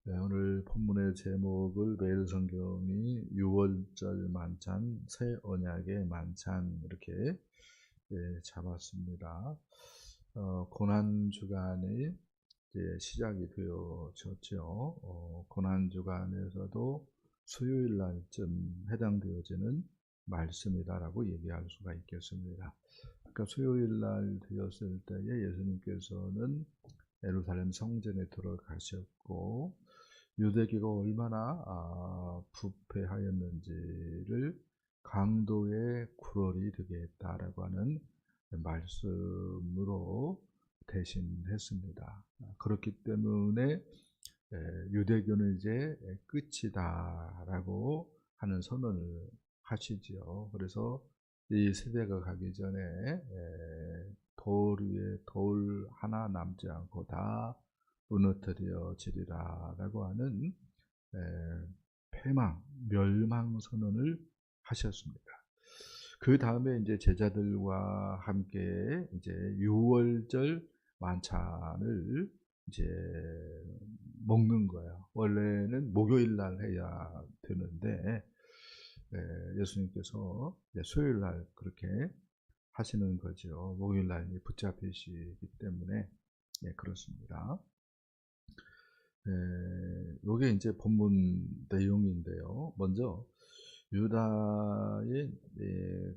네, 오늘 본문의 제목을 매일 성경이 6월절 만찬, 새 언약의 만찬 이렇게 잡았습니다. 고난 주간이 이제 시작이 되어졌죠. 고난 주간에서도 수요일 날쯤 해당되어지는 말씀이다라고 얘기할 수가 있겠습니다. 그러니까 수요일 날 되었을 때에 예수님께서는 예루살렘 성전에 들어가셨고 유대교가 얼마나 부패하였는지를 강도의 굴월이 되게 했다라고 하는 말씀으로 대신했습니다. 그렇기 때문에 유대교는 이제 끝이다라고 하는 선언을 하시지요. 그래서 이 세대가 가기 전에 돌 위에 돌 하나 남지 않고 다 무너뜨려지리라라고 하는 패망, 멸망 선언을 하셨습니다. 그 다음에 이제 제자들과 함께 이제 유월절 만찬을 이제 먹는 거예요. 원래는 목요일 날 해야 되는데 예수님께서 수요일 날 그렇게 하시는 거죠. 목요일 날 붙잡히시기 때문에 그렇습니다. 요게 이제 본문 내용인데요. 먼저 유다의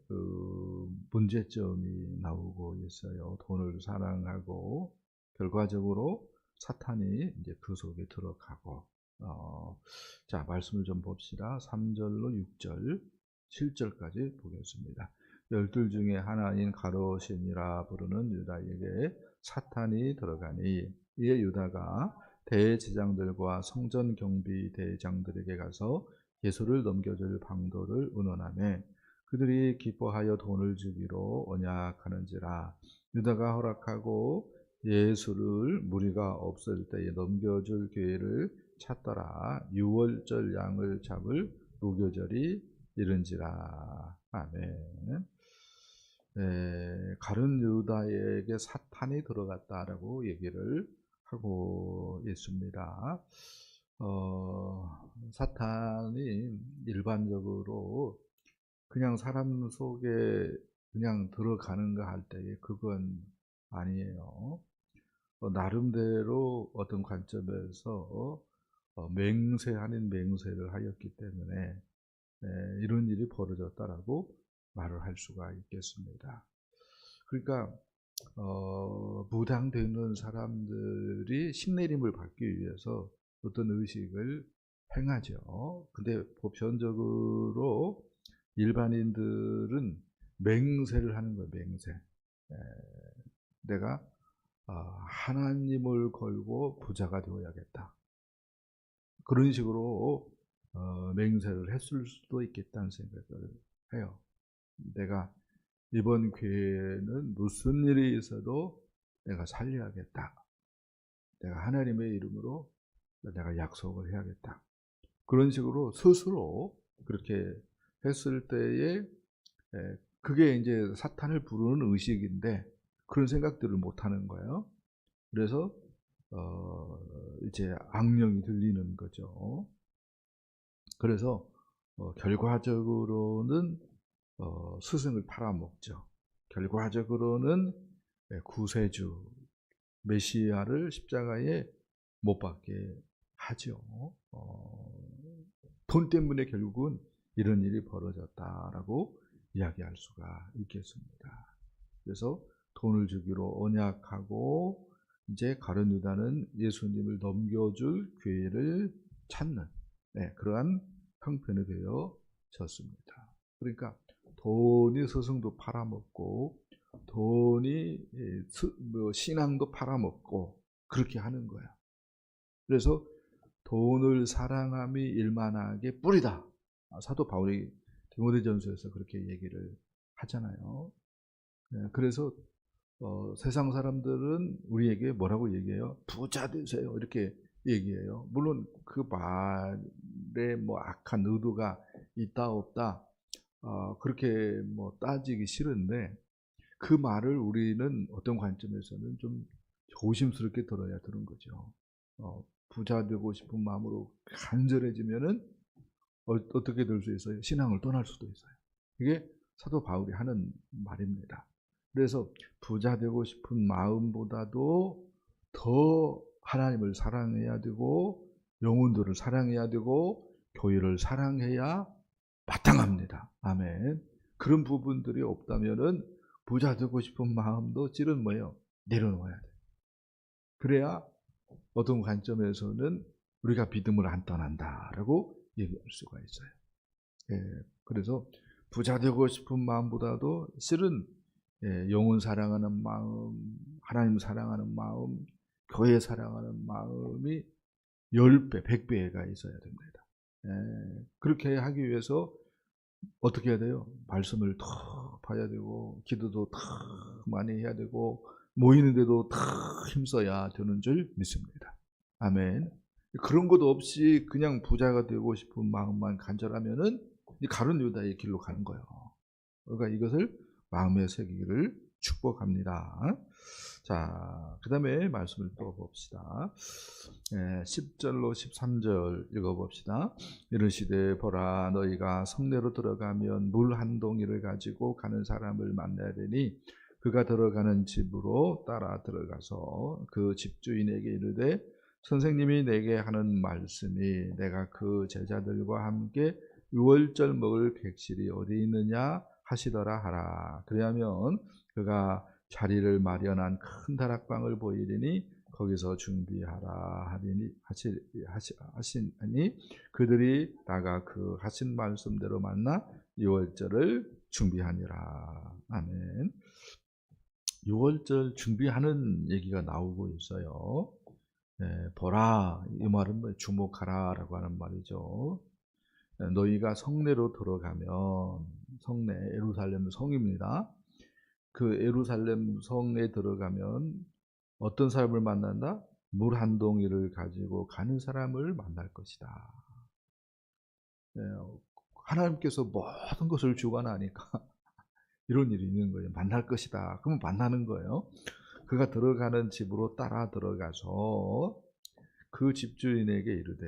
그 문제점이 나오고 있어요. 돈을 사랑하고 결과적으로 사탄이 이제 그 속에 들어가고 자, 말씀을 좀 봅시다. 3절로 6절, 7절까지 보겠습니다. 열둘 중에 하나인 가롯이니라 부르는 유다에게 사탄이 들어가니 이에 유다가 대제장들과 성전 경비 대장들에게 가서 예수를 넘겨줄 방도를 의논하며 그들이 기뻐하여 돈을 주기로 언약하는지라. 유다가 허락하고 예수를 무리가 없을 때에 넘겨줄 기회를 찾더라. 유월절 양을 잡을 무교절이 이른지라. 아멘. 가룟 유다에게 사탄이 들어갔다라고 얘기를 하고 있습니다. 사탄이 일반적으로 그냥 사람 속에 그냥 들어가는가 할 때에 그건 아니에요. 나름대로 어떤 관점에서 맹세 아닌 맹세를 하였기 때문에 이런 일이 벌어졌다라고 말을 할 수가 있겠습니다. 그러니까 무당되는 사람들이 신내림을 받기 위해서 어떤 의식을 행하죠. 근데 보편적으로 일반인들은 맹세를 하는 거예요. 맹세. 내가 하나님을 걸고 부자가 되어야겠다. 그런 식으로 맹세를 했을 수도 있겠다는 생각을 해요. 내가 이번 기회에는 무슨 일이 있어도 내가 살려야겠다. 내가 하나님의 이름으로 내가 약속을 해야겠다. 그런 식으로 스스로 그렇게 했을 때에 그게 이제 사탄을 부르는 의식인데 그런 생각들을 못 하는 거예요. 그래서 이제 악령이 들리는 거죠. 그래서 결과적으로는 스승을 팔아먹죠. 결과적으로는 구세주 메시아를 십자가에 못 박게 하죠. 돈 때문에 결국은 이런 일이 벌어졌다라고 이야기할 수가 있겠습니다. 그래서 돈을 주기로 언약하고 이제 가룟 유다는 예수님을 넘겨줄 기회를 찾는 그러한 형편이 되어졌습니다. 그러니까 돈이 스승도 팔아먹고 돈이 신앙도 팔아먹고 그렇게 하는 거야. 그래서 돈을 사랑함이 일만하게 뿌리다. 사도 바울이 디모데전서에서 그렇게 얘기를 하잖아요. 그래서 세상 사람들은 우리에게 뭐라고 얘기해요? 부자 되세요. 이렇게 얘기해요. 물론 그 말에 뭐 악한 의도가 있다 없다 그렇게 뭐 따지기 싫은데 그 말을 우리는 어떤 관점에서는 좀 조심스럽게 들어야 되는 거죠. 부자 되고 싶은 마음으로 간절해지면은 어떻게 될 수 있어요? 신앙을 떠날 수도 있어요. 이게 사도 바울이 하는 말입니다. 그래서 부자 되고 싶은 마음보다도 더 하나님을 사랑해야 되고 영혼들을 사랑해야 되고 교회를 사랑해야 마땅합니다. 아멘. 그런 부분들이 없다면은 부자 되고 싶은 마음도 실은 뭐예요? 내려놓아야 돼요. 그래야 어떤 관점에서는 우리가 믿음을 안 떠난다라고 얘기할 수가 있어요. 예, 그래서 부자 되고 싶은 마음보다도 실은 영혼 사랑하는 마음, 하나님 사랑하는 마음, 교회 사랑하는 마음이 10배, 100배가 있어야 됩니다. 그렇게 하기 위해서 어떻게 해야 돼요? 말씀을 더 봐야 되고 기도도 더 많이 해야 되고 모이는데도 더 힘써야 되는 줄 믿습니다. 아멘. 그런 것도 없이 그냥 부자가 되고 싶은 마음만 간절하면은 가룟 유다의 길로 가는 거예요. 그러니까 이것을 마음에 새기기를 축복합니다. 자, 그 다음에 말씀을 또 봅시다. 10절로 13절 읽어봅시다. 이르시되 보라 너희가 성내로 들어가면 물 한 동이를 가지고 가는 사람을 만나야 되니 그가 들어가는 집으로 따라 들어가서 그 집주인에게 이르되 선생님이 내게 하는 말씀이 내가 그 제자들과 함께 유월절 먹을 객실이 어디 있느냐 하시더라 하라. 그리하면 그가 자리를 마련한 큰 다락방을 보이리니 거기서 준비하라 하시니 그들이 나가 그 하신 말씀대로 만나 유월절을 준비하니라. 아멘. 유월절 준비하는 얘기가 나오고 있어요. 보라, 이 말은 뭐 주목하라라고 하는 말이죠. 너희가 성내로 들어가면, 성내 예루살렘 성입니다. 그 예루살렘 성에 들어가면 어떤 사람을 만난다? 물 한 동이를 가지고 가는 사람을 만날 것이다. 하나님께서 모든 것을 주관하니까 이런 일이 있는 거예요. 만날 것이다. 그러면 만나는 거예요. 그가 들어가는 집으로 따라 들어가서 그 집주인에게 이르되,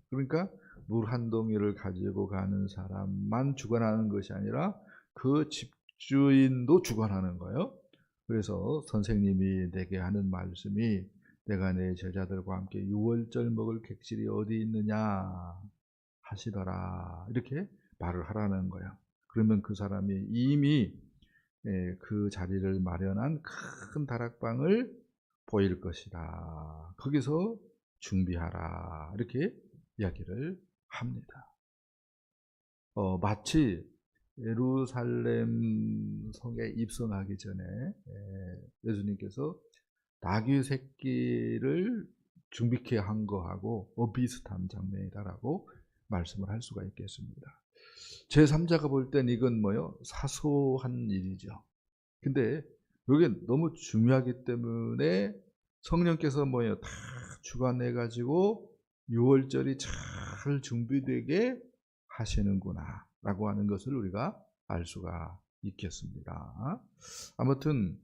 그러니까 물 한 동이를 가지고 가는 사람만 주관하는 것이 아니라 그 집주인도 주관하는 거예요. 그래서 선생님이 내게 하는 말씀이 내가 내 제자들과 함께 유월절 먹을 객실이 어디 있느냐 하시더라. 이렇게 말을 하라는 거예요. 그러면 그 사람이 이미 그 자리를 마련한 큰 다락방을 보일 것이다. 거기서 준비하라. 이렇게 이야기를 합니다. 마치 예루살렘 성에 입성하기 전에 예수님께서 나귀 새끼를 준비케 한 거하고 비슷한 장면이다라고 말씀을 할 수가 있겠습니다. 제3자가 볼 땐 이건 뭐요? 사소한 일이죠. 근데 이게 너무 중요하기 때문에 성령께서 뭐예요? 다 주관해 가지고 유월절이 잘 준비되게 하시는구나 라고 하는 것을 우리가 알 수가 있겠습니다. 아무튼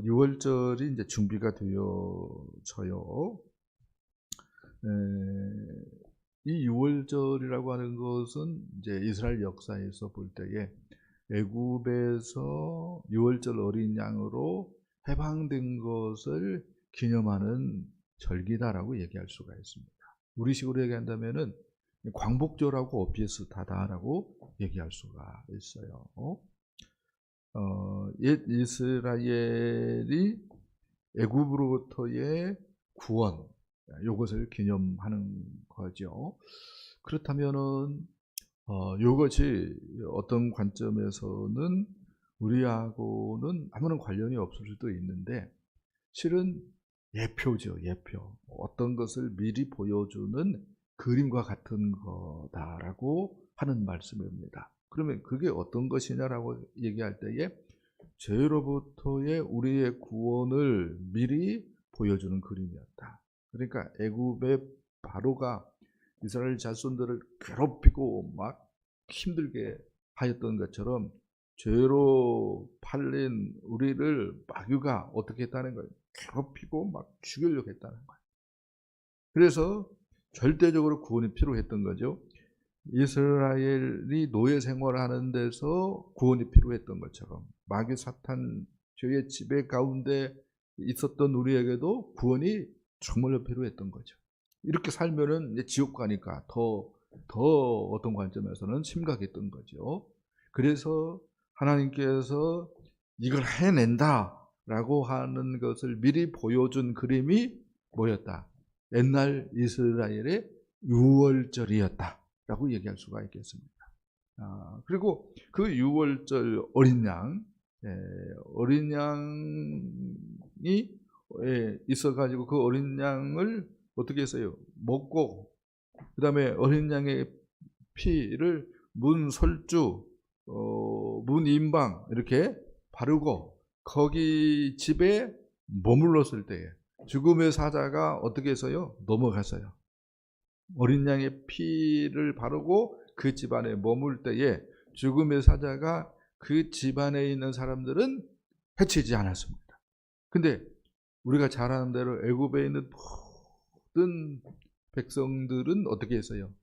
유월절이 이제 준비가 되어져요. 이 유월절이라고 하는 것은 이제 이스라엘 역사에서 볼 때에 애굽에서 유월절 어린 양으로 해방된 것을 기념하는 절기다라고 얘기할 수가 있습니다. 우리식으로 얘기한다면은 광복절하고 비슷하다라고 얘기할 수가 있어요. 옛 이스라엘이 애굽으로부터의 구원, 이것을 기념하는 거죠. 그렇다면은 이것이 어떤 관점에서는 우리하고는 아무런 관련이 없을 수도 있는데 실은 예표죠. 예표. 어떤 것을 미리 보여주는 그림과 같은 거다라고 하는 말씀입니다. 그러면 그게 어떤 것이냐라고 얘기할 때에 죄로부터의 우리의 구원을 미리 보여주는 그림이었다. 그러니까 애굽의 바로가 이스라엘 자손들을 괴롭히고 막 힘들게 하였던 것처럼 죄로 팔린 우리를 마귀가 어떻게 했다는 거예요? 괴롭히고 막 죽이려고 했다는 거예요. 그래서 절대적으로 구원이 필요했던 거죠. 이스라엘이 노예 생활하는 데서 구원이 필요했던 것처럼 마귀 사탄 죄의 지배 가운데 있었던 우리에게도 구원이 정말로 필요했던 거죠. 이렇게 살면은 이제 지옥 가니까 더 어떤 관점에서는 심각했던 거죠. 그래서 하나님께서 이걸 해낸다라고 하는 것을 미리 보여준 그림이 뭐였다? 옛날 이스라엘의 유월절이었다라고 얘기할 수가 있겠습니다. 그리고 그 유월절 어린 양, 어린 양이 있어가지고 그 어린 양을 어떻게 했어요? 먹고 그 다음에 어린 양의 피를 문 설주, 문 임방 이렇게 바르고 거기 집에 머물렀을 때에 죽음의 사자가 어떻게 해서요? 넘어갔어요. 어린 양의 피를 바르고 그 집안에 머물 때에 죽음의 사자가 그 집안에 있는 사람들은 해치지 않았습니다. 근데 우리가 잘 아는 대로 애굽에 있는 모든 백성들은 어떻게 했어요?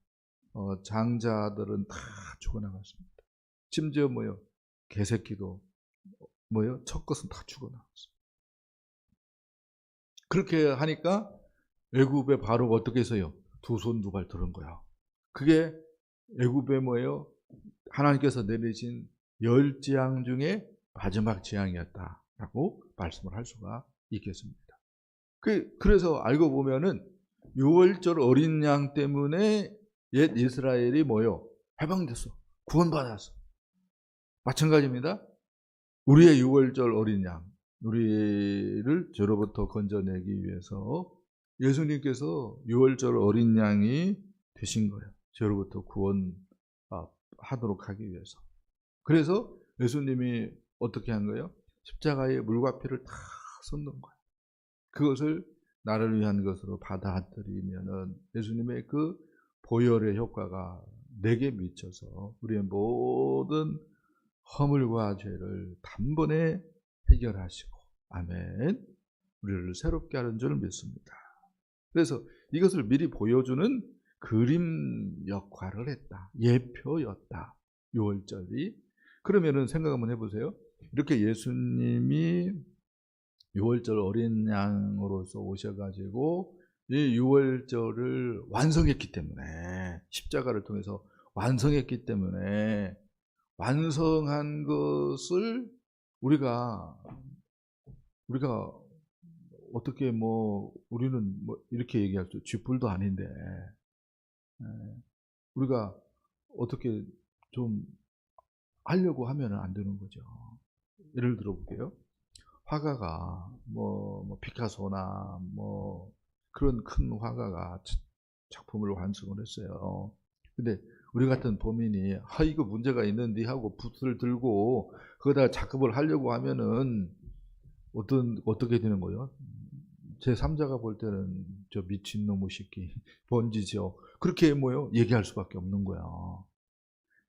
장자들은 다 죽어나갔습니다. 심지어 뭐요? 개새끼도 뭐요? 첫 것은 다 죽어나갔어요. 그렇게 하니까 애굽의 바로가 어떻게 했어요? 두 손 두 발 들은 거야. 그게 애굽의 뭐예요? 하나님께서 내리신 10재앙 중에 마지막 재앙이었다라고 말씀을 할 수가 있겠습니다. 그래서 알고 보면은 6월절 어린 양 때문에 옛 이스라엘이 뭐요? 해방됐어. 구원받았어. 마찬가지입니다. 우리의 6월절 어린 양, 우리를 죄로부터 건져내기 위해서 예수님께서 6월절 어린 양이 되신 거예요. 죄로부터 구원하도록 하기 위해서. 그래서 예수님이 어떻게 한 거예요? 십자가에 물과 피를 다 쏟는 거예요. 그것을 나를 위한 것으로 받아들이면은 예수님의 그 보혈의 효과가 내게 미쳐서 우리의 모든 허물과 죄를 단번에 해결하시고 아멘 우리를 새롭게 하는 줄 믿습니다. 그래서 이것을 미리 보여주는 그림 역할을 했다. 예표였다. 6월절이. 그러면은 생각 한번 해보세요. 이렇게 예수님이 6월절 어린 양으로서 오셔가지고 이 6월절을 완성했기 때문에 십자가를 통해서 완성했기 때문에 완성한 것을 우리가 어떻게 우리는 이렇게 얘기할 수 쥐뿔도 아닌데 우리가 어떻게 좀 하려고 하면 안 되는 거죠. 예를 들어 볼게요. 화가가 피카소나 그런 큰 화가가 작품을 완성을 했어요. 근데 우리 같은 범인이 이거 문제가 있는데 하고 붓을 들고 거기다 작업을 하려고 하면은 어떻게 되는 거예요? 제3자가 볼 때는 저 미친놈의 새끼 번지죠. 그렇게 얘기할 수밖에 없는 거야.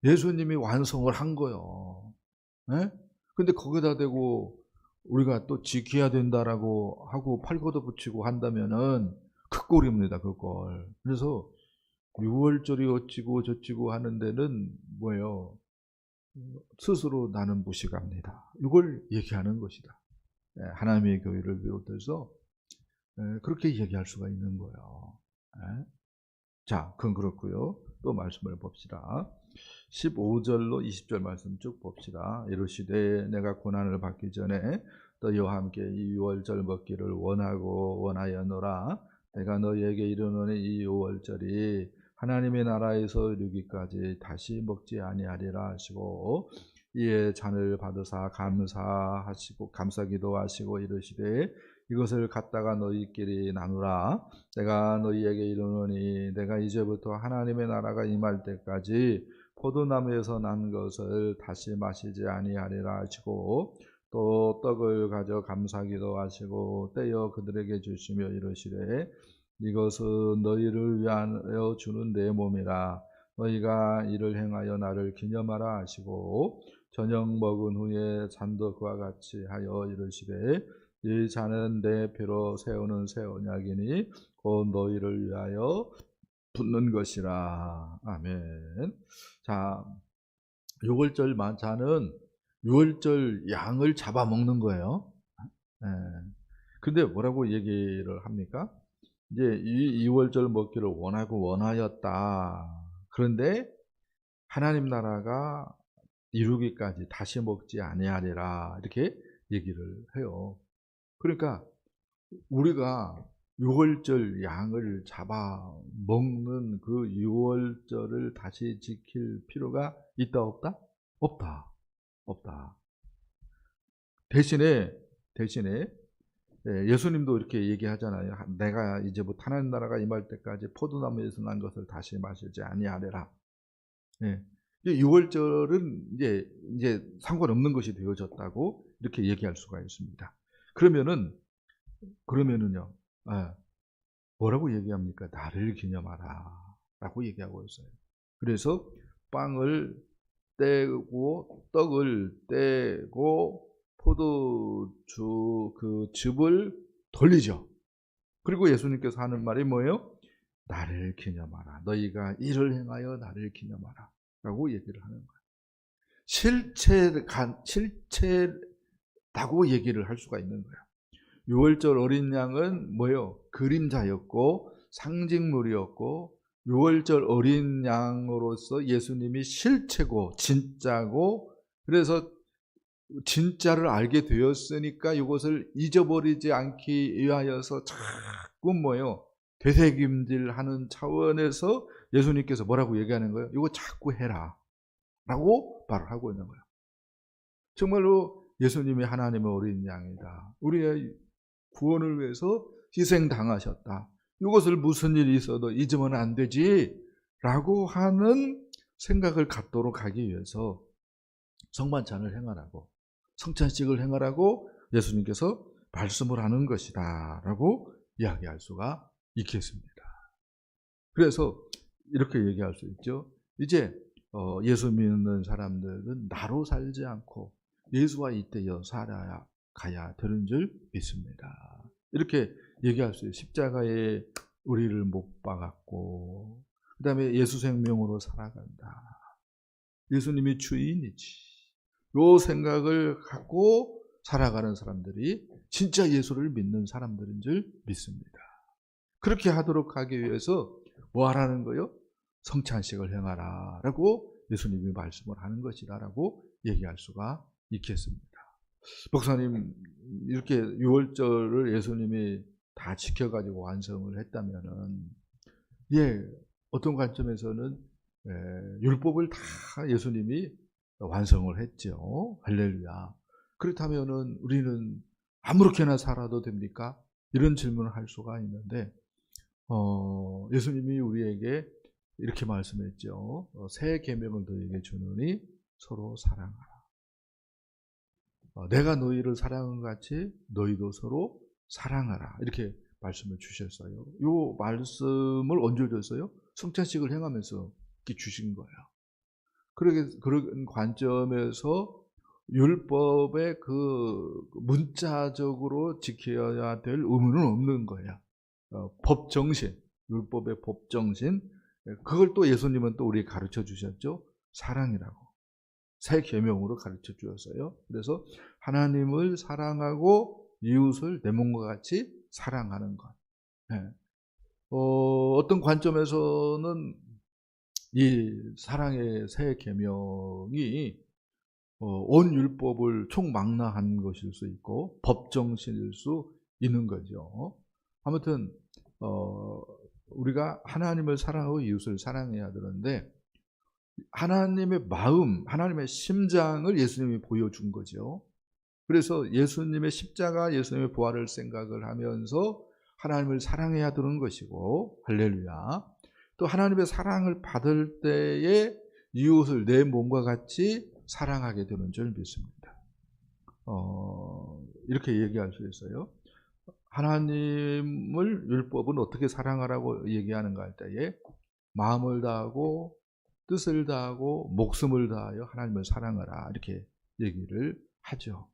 예수님이 완성을 한 거예요. 예? 근데 거기다 대고 우리가 또 지켜야 된다라고 하고 팔 걷어붙이고 한다면은 그 꼴입니다. 그 꼴. 그래서 6월절이 어찌고 저찌고 하는 데는 스스로 나는 무식합니다. 이걸 얘기하는 것이다. 하나님의 교회를 비롯해서 그렇게 얘기할 수가 있는 거예요. 자, 그건 그렇고요. 또 말씀을 봅시다. 15절로 20절 말씀 쭉 봅시다. 이르시되 내가 고난을 받기 전에 너희와 함께 이 유월절 먹기를 원하였노라. 내가 너희에게 이르노니 이 유월절이 하나님의 나라에서 이르기까지 다시 먹지 아니하리라 하시고 이에 잔을 받으사 감사기도 하시고 이르시되 이것을 갖다가 너희끼리 나누라. 내가 너희에게 이르노니 내가 이제부터 하나님의 나라가 임할 때까지 포도나무에서 난 것을 다시 마시지 아니하리라 하시고 또 떡을 가져 감사기도 하시고 떼어 그들에게 주시며 이르시되 이것은 너희를 위하여 주는 내 몸이라. 너희가 이를 행하여 나를 기념하라 하시고 저녁 먹은 후에 잔도 그와 같이 하여 이르시되 이 잔은 내 피로 세우는 새 언약이니 너희를 위하여 붙는 것이라. 아멘. 자, 6월절 만찬은 6월절 양을 잡아먹는 거예요. 예. 근데 뭐라고 얘기를 합니까? 이제 이 2월절 먹기를 원하였다. 그런데 하나님 나라가 이루기까지 다시 먹지 아니하리라. 이렇게 얘기를 해요. 그러니까 우리가 6월절 양을 잡아 먹는 그 6월절을 다시 지킬 필요가 있다 없다? 없다. 대신에 예수님도 이렇게 얘기하잖아요. 내가 이제부터 하나님 나라가 임할 때까지 포도나무에서 난 것을 다시 마시지 아니하리라. 6월절은 이제 상관없는 것이 되어졌다고 이렇게 얘기할 수가 있습니다. 그러면은요, 뭐라고 얘기합니까? 나를 기념하라 라고 얘기하고 있어요. 그래서 빵을 떼고 떡을 떼고 포도주 그 즙을 돌리죠. 그리고 예수님께서 하는 말이 뭐예요? 나를 기념하라. 너희가 이를 행하여 나를 기념하라 라고 얘기를 하는 거예요. 실체라고 얘기를 할 수가 있는 거예요. 6월절 어린 양은 뭐예요? 그림자였고 상징물이었고 6월절 어린 양으로서 예수님이 실체고 진짜고, 그래서 진짜를 알게 되었으니까 이것을 잊어버리지 않기 위하여서 자꾸 뭐예요? 되새김질하는 차원에서 예수님께서 뭐라고 얘기하는 거예요? 이거 자꾸 해라 라고 말을 하고 있는 거예요. 정말로 예수님이 하나님의 어린 양이다. 우리의 구원을 위해서 희생당하셨다. 이것을 무슨 일이 있어도 잊으면 안 되지 라고 하는 생각을 갖도록 하기 위해서 성만찬을 행하라고, 성찬식을 행하라고 예수님께서 말씀을 하는 것이다 라고 이야기할 수가 있겠습니다. 그래서 이렇게 얘기할 수 있죠. 이제 예수 믿는 사람들은 나로 살지 않고 예수와 잇대어 살아가야 되는 줄 믿습니다. 이렇게 얘기할 수 있어요. 십자가에 우리를 못 박았고 그 다음에 예수 생명으로 살아간다. 예수님이 주인이지. 이 생각을 갖고 살아가는 사람들이 진짜 예수를 믿는 사람들인 줄 믿습니다. 그렇게 하도록 하기 위해서 뭐 하라는 거예요? 성찬식을 행하라 라고 예수님이 말씀을 하는 것이다 라고 얘기할 수가 있겠습니다. 목사님, 이렇게 6월절을 예수님이 다 지켜가지고 완성을 했다면은, 어떤 관점에서는 율법을 다 예수님이 완성을 했죠. 할렐루야. 그렇다면은 우리는 아무렇게나 살아도 됩니까? 이런 질문을 할 수가 있는데, 예수님이 우리에게 이렇게 말씀했죠. 새 계명을 너희에게 주노니 서로 사랑하라. 내가 너희를 사랑한 것 같이 너희도 서로 사랑하라. 이렇게 말씀을 주셨어요. 이 말씀을 언제 줬어요? 성찬식을 행하면서 이렇게 주신 거예요. 그런 관점에서 율법의 그 문자적으로 지켜야 될 의무는 없는 거예요. 법정신, 율법의 법정신, 그걸 또 예수님은 또 우리 가르쳐 주셨죠. 사랑이라고. 새 계명으로 가르쳐 주었어요. 그래서 하나님을 사랑하고 이웃을 내 몸과 같이 사랑하는 것. 어떤 관점에서는 이 사랑의 새 계명이 온 율법을 총망라한 것일 수 있고 법정신일 수 있는 거죠. 아무튼 우리가 하나님을 사랑하고 이웃을 사랑해야 되는데 하나님의 마음, 하나님의 심장을 예수님이 보여준 거죠. 그래서 예수님의 십자가, 예수님의 부활을 생각을 하면서 하나님을 사랑해야 되는 것이고, 할렐루야. 또 하나님의 사랑을 받을 때에 이웃을 내 몸과 같이 사랑하게 되는 줄 믿습니다. 이렇게 얘기할 수 있어요. 하나님을 율법은 어떻게 사랑하라고 얘기하는가 할 때에 마음을 다하고 뜻을 다하고 목숨을 다하여 하나님을 사랑하라 이렇게 얘기를 하죠.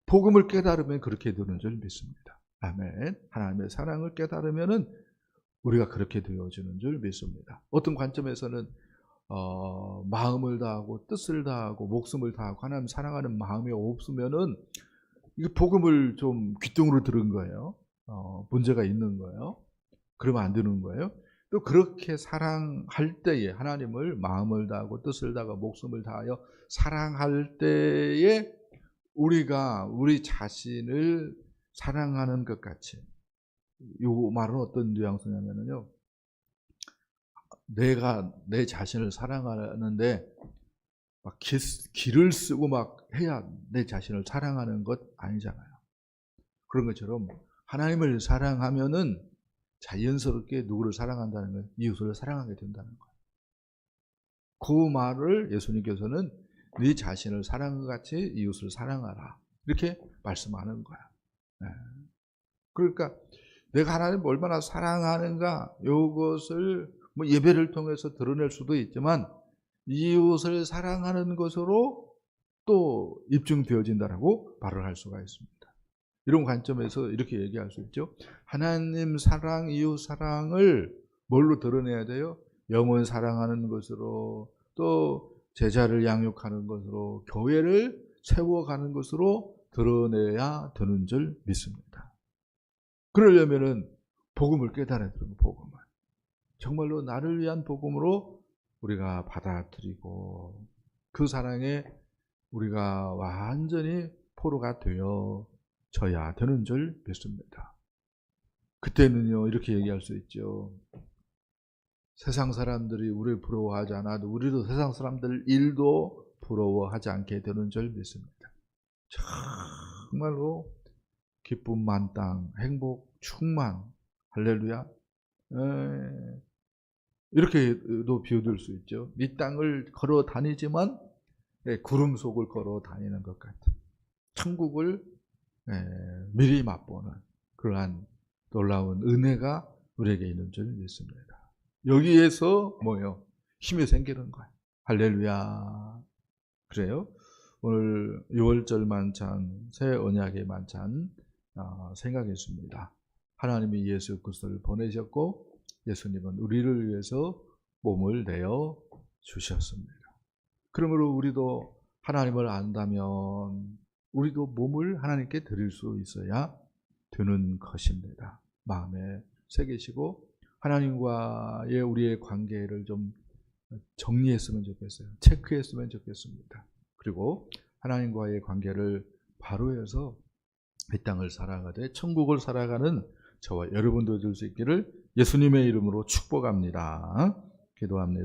복음을 깨달으면 그렇게 되는 줄 믿습니다. 아멘. 하나님의 사랑을 깨달으면은 우리가 그렇게 되어지는 줄 믿습니다. 어떤 관점에서는 마음을 다하고 뜻을 다하고 목숨을 다하고 하나님 사랑하는 마음이 없으면은 이게 복음을 좀 귀뚱으로 들은 거예요. 문제가 있는 거예요. 그러면 안 되는 거예요. 또 그렇게 사랑할 때에 하나님을 마음을 다하고 뜻을 다하고 목숨을 다하여 사랑할 때에 우리가 우리 자신을 사랑하는 것 같이, 이 말은 어떤 뉘앙스냐면요, 내가 내 자신을 사랑하는데 막 기를 쓰고 막 해야 내 자신을 사랑하는 것 아니잖아요. 그런 것처럼 하나님을 사랑하면은 자연스럽게 누구를 사랑한다는 거예요? 이웃을 사랑하게 된다는 거예요. 그 말을 예수님께서는 네 자신을 사랑한 것 같이 이웃을 사랑하라, 이렇게 말씀하는 거야. 네. 그러니까 내가 하나님을 얼마나 사랑하는가, 이것을 뭐 예배를 통해서 드러낼 수도 있지만 이웃을 사랑하는 것으로 또 입증되어진다라고 말을 할 수가 있습니다. 이런 관점에서 이렇게 얘기할 수 있죠. 하나님 사랑, 이웃 사랑을 뭘로 드러내야 돼요? 영혼 사랑하는 것으로, 또 제자를 양육하는 것으로, 교회를 세워가는 것으로 드러내야 되는 줄 믿습니다. 그러려면은 복음을 깨달아야 되는, 복음을 정말로 나를 위한 복음으로 우리가 받아들이고 그 사랑에 우리가 완전히 포로가 되어져야 되는 줄 믿습니다. 그때는요, 이렇게 얘기할 수 있죠. 세상 사람들이 우리를 부러워하지 않아도 우리도 세상 사람들 일도 부러워하지 않게 되는 줄 믿습니다. 정말로 기쁨 만땅, 행복 충만, 할렐루야. 이렇게도 비유될 수 있죠. 이 땅을 걸어 다니지만 구름 속을 걸어 다니는 것 같은, 천국을 미리 맛보는 그러한 놀라운 은혜가 우리에게 있는 줄 믿습니다. 여기에서 뭐예요? 힘이 생기는 거예요. 할렐루야. 그래요. 오늘 6월절 만찬, 새 언약의 만찬 생각했습니다. 하나님이 예수 그리스도를 보내셨고 예수님은 우리를 위해서 몸을 내어 주셨습니다. 그러므로 우리도 하나님을 안다면 우리도 몸을 하나님께 드릴 수 있어야 되는 것입니다. 마음에 새기시고 하나님과의 우리의 관계를 좀 정리했으면 좋겠어요. 체크했으면 좋겠습니다. 그리고 하나님과의 관계를 바로 해서 이 땅을 살아가되 천국을 살아가는 저와 여러분도 될 수 있기를 예수님의 이름으로 축복합니다. 기도합니다.